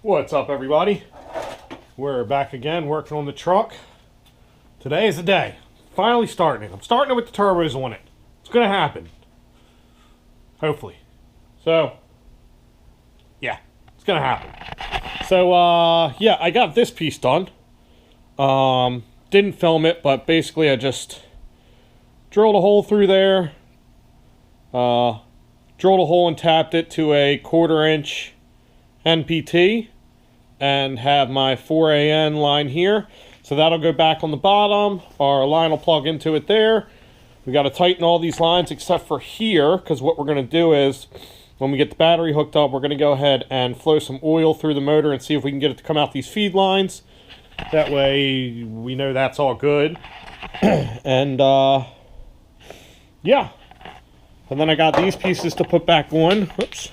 What's up, everybody? We're back again working on the truck. Today is the day. Finally starting it. I'm starting it with the turbos on it. It's gonna happen. Hopefully. So, yeah, it's gonna happen. So, yeah, I got this piece done. Didn't film it, but basically I just drilled a hole through there. Drilled a hole and tapped it to a 1/4 inch NPT and have my 4AN line here. So that'll go back on the bottom. Our line will plug into it there. We got to tighten all these lines except for here, because what we're going to do is when we get the battery hooked up, we're going to go ahead and flow some oil through the motor and see if we can get it to come out these feed lines. That way we know that's all good. And yeah. And then I got these pieces to put back on. Whoops.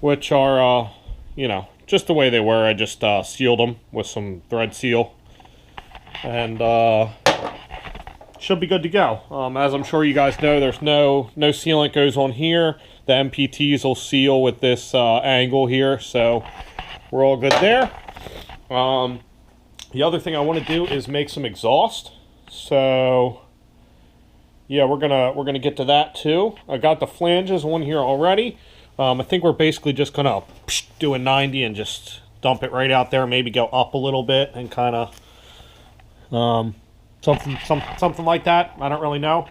Which are, you know, just the way they were. I just sealed them with some thread seal. And should be good to go. As I'm sure you guys know, there's no sealant goes on here. The MPTs will seal with this angle here. So we're all good there. The other thing I want to do is make some exhaust. So yeah, we're gonna get to that too. I got the flanges on here already. I think we're basically just gonna do a 90 and just dump it right out there. Maybe go up a little bit and kind of something like that. I don't really know.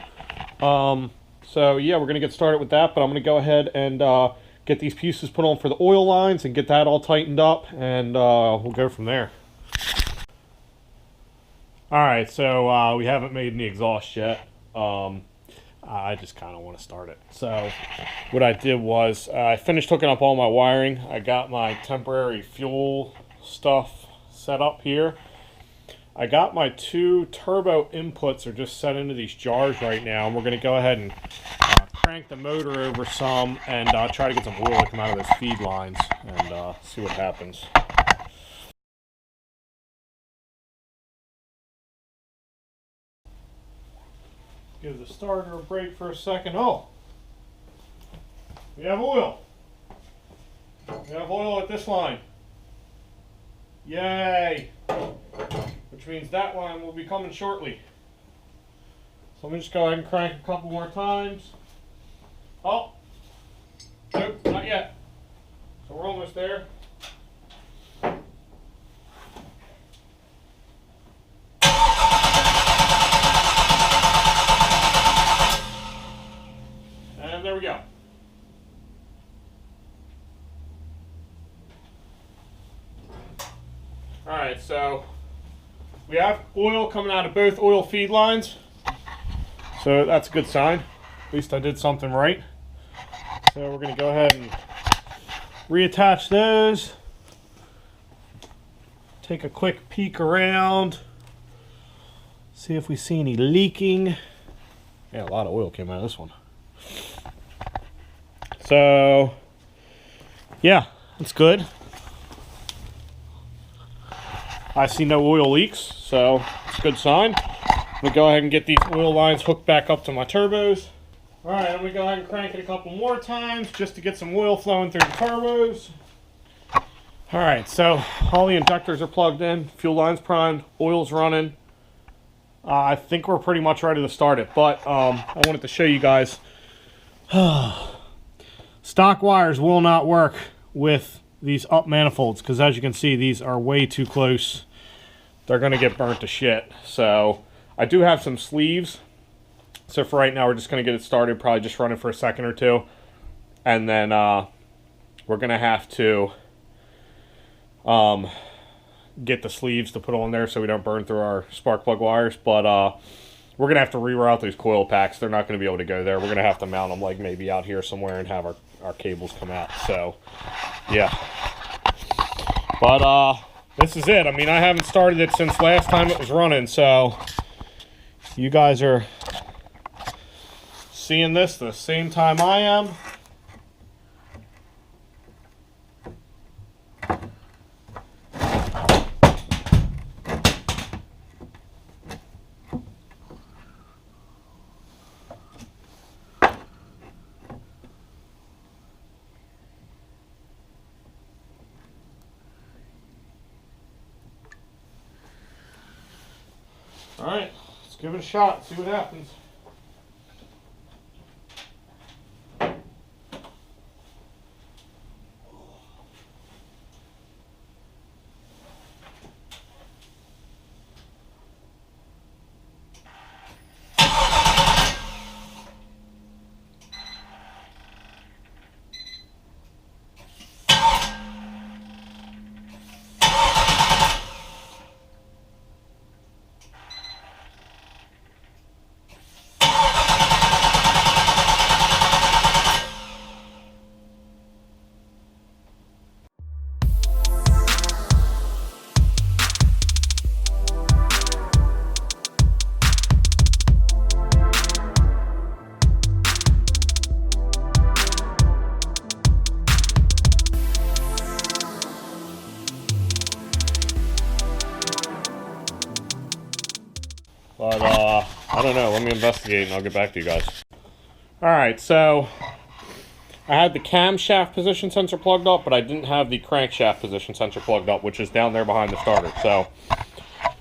So yeah, we're gonna get started with that. But I'm gonna go ahead and get these pieces put on for the oil lines and get that all tightened up, and we'll go from there. All right, so we haven't made any exhaust yet. I just kind of want to start it. So what I did was I finished hooking up all my wiring. I got my temporary fuel stuff set up here. I got my 2 turbo inputs are just set into these jars right now, and we're going to go ahead and crank the motor over some and try to get some oil to come out of those feed lines and see what happens. Give the starter a break for a second. Oh, we have oil. We have oil at this line. Yay! Which means that line will be coming shortly. So let me just go ahead and crank a couple more times. Oh, nope, not yet. So we're almost there. And there we go. Alright, so we have oil coming out of both oil feed lines. So that's a good sign. At least I did something right. So we're going to go ahead and reattach those. Take a quick peek around. See if we see any leaking. Yeah, a lot of oil came out of this one. So, yeah, that's good. I see no oil leaks, so it's a good sign. I'm going to go ahead and get these oil lines hooked back up to my turbos. Alright, I'm going to go ahead and crank it a couple more times just to get some oil flowing through the turbos. Alright, so all the injectors are plugged in, fuel line's primed, oil's running. I think we're pretty much ready to start it, but I wanted to show you guys. Stock wires will not work with these up manifolds because, as you can see, these are way too close. They're going to get burnt to shit. So I do have some sleeves. So for right now, we're just going to get it started. Probably just run it for a second or two. And then we're going to have to get the sleeves to put on there so we don't burn through our spark plug wires. But we're going to have to reroute these coil packs. They're not going to be able to go there. We're going to have to mount them like maybe out here somewhere and have our cables come out. So, yeah. But this is it. I mean, I haven't started it since last time it was running. So, you guys are seeing this the same time I am. Alright, let's give it a shot, see what happens. But, I don't know. Let me investigate and I'll get back to you guys. Alright, so I had the camshaft position sensor plugged up, but I didn't have the crankshaft position sensor plugged up, which is down there behind the starter. So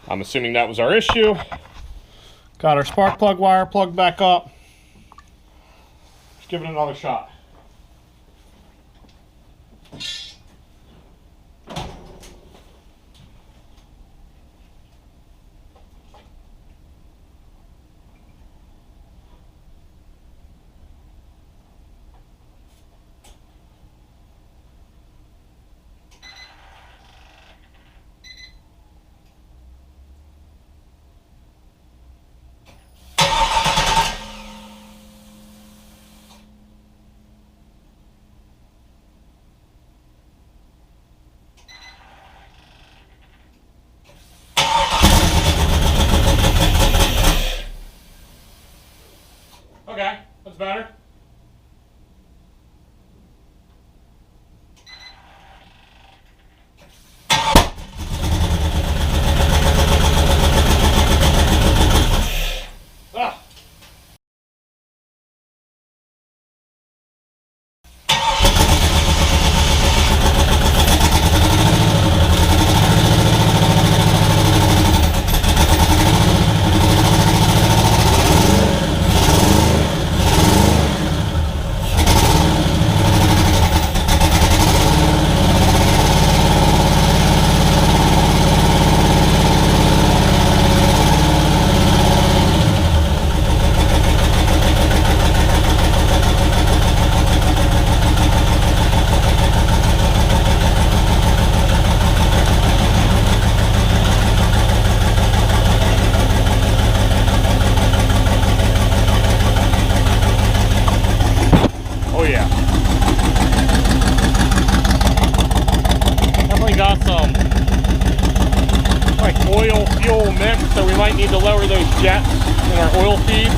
I'm assuming that was our issue. Got our spark plug wire plugged back up. Let's give it another shot. Okay, that's better. Ah. Got some like oil fuel mix, so we might need to lower those jets in our oil feed.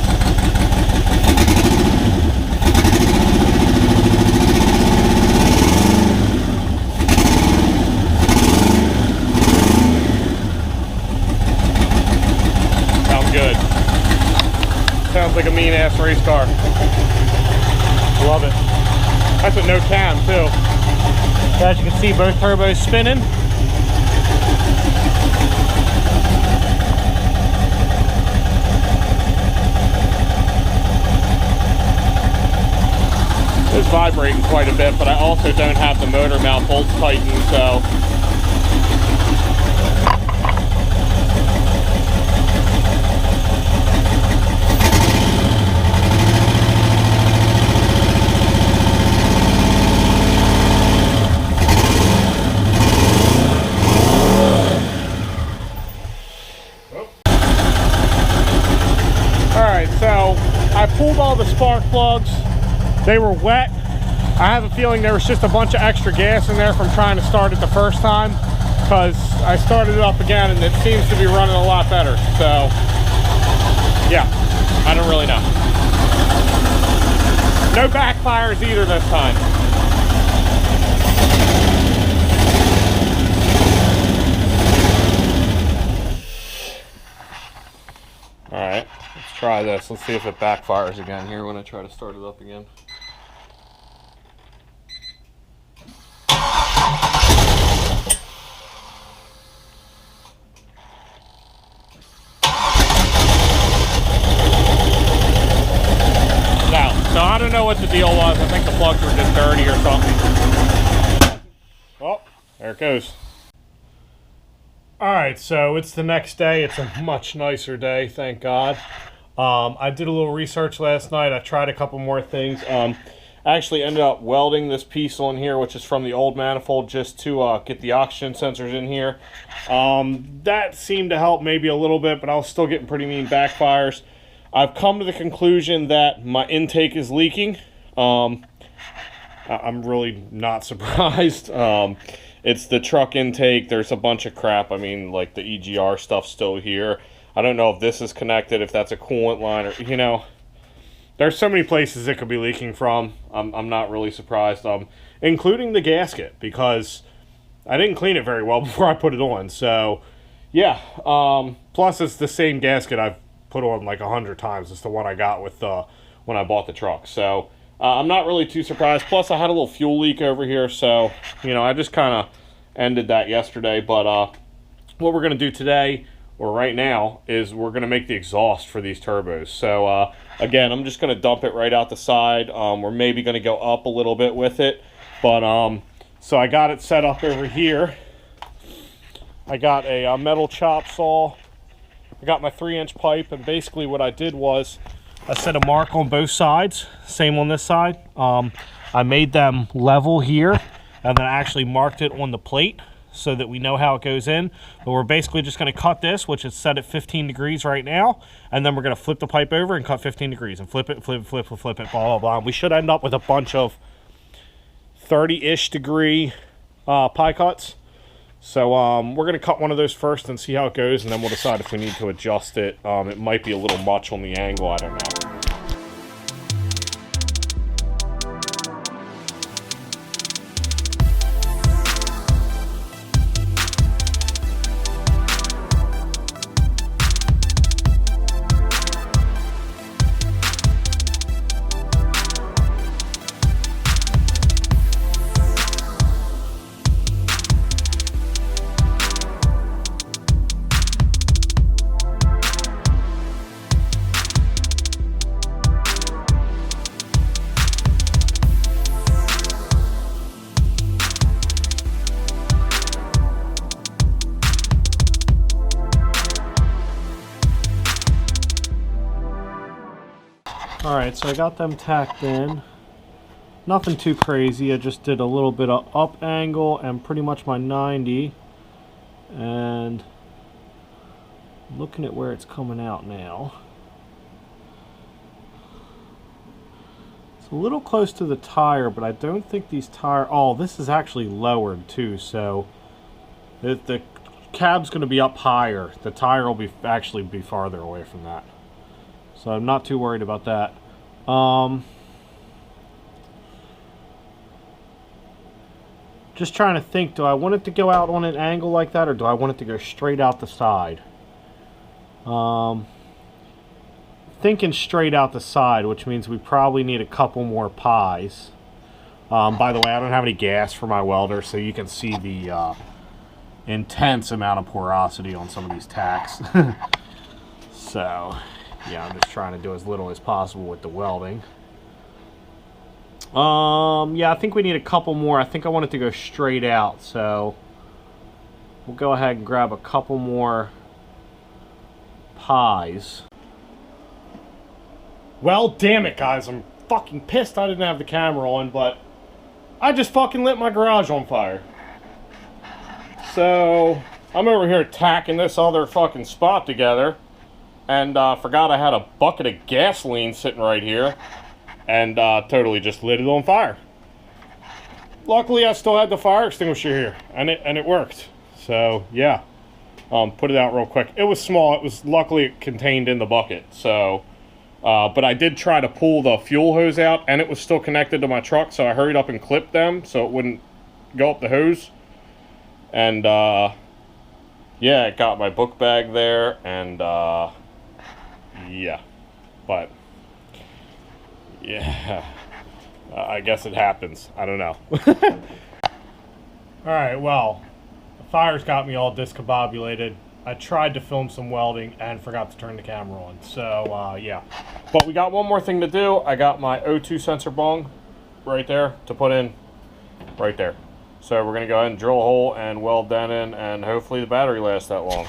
Sounds good. Sounds like a mean ass race car. Love it. That's with no cam too. As you can see, both turbos spinning. It's vibrating quite a bit, but I also don't have the motor mount bolts tightened, so I pulled all the spark plugs. They were wet. I have a feeling there was just a bunch of extra gas in there from trying to start it the first time, because I started it up again and it seems to be running a lot better. So yeah, I don't really know. No backfires either this time. All right, let's try this. Let's see if it backfires again here when I try to start it up again. there it goes. Alright, so it's the next day. It's a much nicer day, thank God. I did a little research last night. I tried a couple more things. I actually ended up welding this piece on here, which is from the old manifold, just to get the oxygen sensors in here. That seemed to help maybe a little bit, but I was still getting pretty mean backfires. I've come to the conclusion that my intake is leaking. I'm really not surprised. It's the truck intake. There's a bunch of crap. I mean, like the EGR stuff's still here. I don't know if this is connected, if that's a coolant line, or, you know, there's so many places it could be leaking from. I'm not really surprised, including the gasket, because I didn't clean it very well before I put it on. So, yeah. Plus, it's the same gasket I've put on like 100 times. It's the one I got with when I bought the truck. So, I'm not really too surprised. Plus, I had a little fuel leak over here, so, you know, I just kind of ended that yesterday. But what we're going to do today, or right now, is we're going to make the exhaust for these turbos. So, again, I'm just going to dump it right out the side. We're maybe going to go up a little bit with it. But, so I got it set up over here. I got a metal chop saw. I got my 3-inch pipe, and basically what I did was I set a mark on both sides, same on this side. I made them level here, and then I actually marked it on the plate so that we know how it goes in. But we're basically just going to cut this, which is set at 15 degrees right now, and then we're going to flip the pipe over and cut 15 degrees, and flip it, flip it, blah, blah, blah. And we should end up with a bunch of 30-ish degree pie cuts. So we're going to cut one of those first and see how it goes, and then we'll decide if we need to adjust it. It might be a little much on the angle, I don't know. Alright, so I got them tacked in. Nothing too crazy. I just did a little bit of up angle and pretty much my 90. And looking at where it's coming out now. It's a little close to the tire, but I don't think these tires... Oh, this is actually lowered too, so the cab's going to be up higher. The tire will actually be farther away from that. So I'm not too worried about that. Just trying to think, do I want it to go out on an angle like that, or do I want it to go straight out the side? Thinking straight out the side, which means we probably need a couple more pies. By the way, I don't have any gas for my welder, so you can see the intense amount of porosity on some of these tacks. So... yeah, I'm just trying to do as little as possible with the welding. Yeah, I think we need a couple more. I think I want it to go straight out, so we'll go ahead and grab a couple more pies. Well, damn it, guys. I'm fucking pissed I didn't have the camera on, but I just fucking lit my garage on fire. So, I'm over here tacking this other fucking spot together. And forgot I had a bucket of gasoline sitting right here. And totally just lit it on fire. Luckily, I still had the fire extinguisher here. And it worked. So, yeah. Put it out real quick. It was small. It was luckily contained in the bucket. So, but I did try to pull the fuel hose out. And it was still connected to my truck. So I hurried up and clipped them so it wouldn't go up the hose. And, yeah, it got my book bag there. And, yeah, but, yeah, I guess it happens. I don't know. Alright, well, the fire's got me all discombobulated. I tried to film some welding and forgot to turn the camera on. So, yeah. But we got one more thing to do. I got my O2 sensor bung right there to put in right there. So we're going to go ahead and drill a hole and weld that in, and hopefully the battery lasts that long.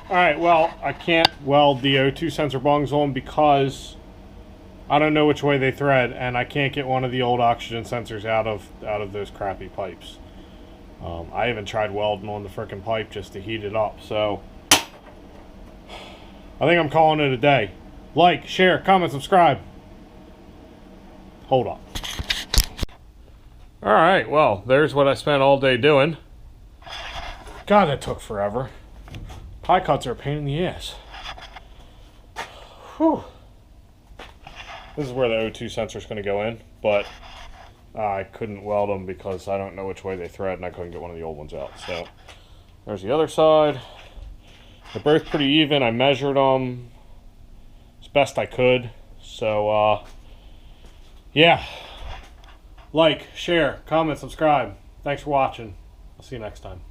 Alright, well, I can't weld the O2 sensor bungs on because I don't know which way they thread, and I can't get one of the old oxygen sensors out of those crappy pipes. I even tried welding on the frickin' pipe just to heat it up, so I think I'm calling it a day. Like, share, comment, subscribe. Hold up. Alright, well, there's what I spent all day doing. God, that took forever. Pie cuts are a pain in the ass. Whew. This is where the O2 sensor is going to go in, but I couldn't weld them because I don't know which way they thread, and I couldn't get one of the old ones out. So there's the other side. They're both pretty even. I measured them as best I could. So yeah, like, share, comment, subscribe. Thanks for watching. I'll see you next time.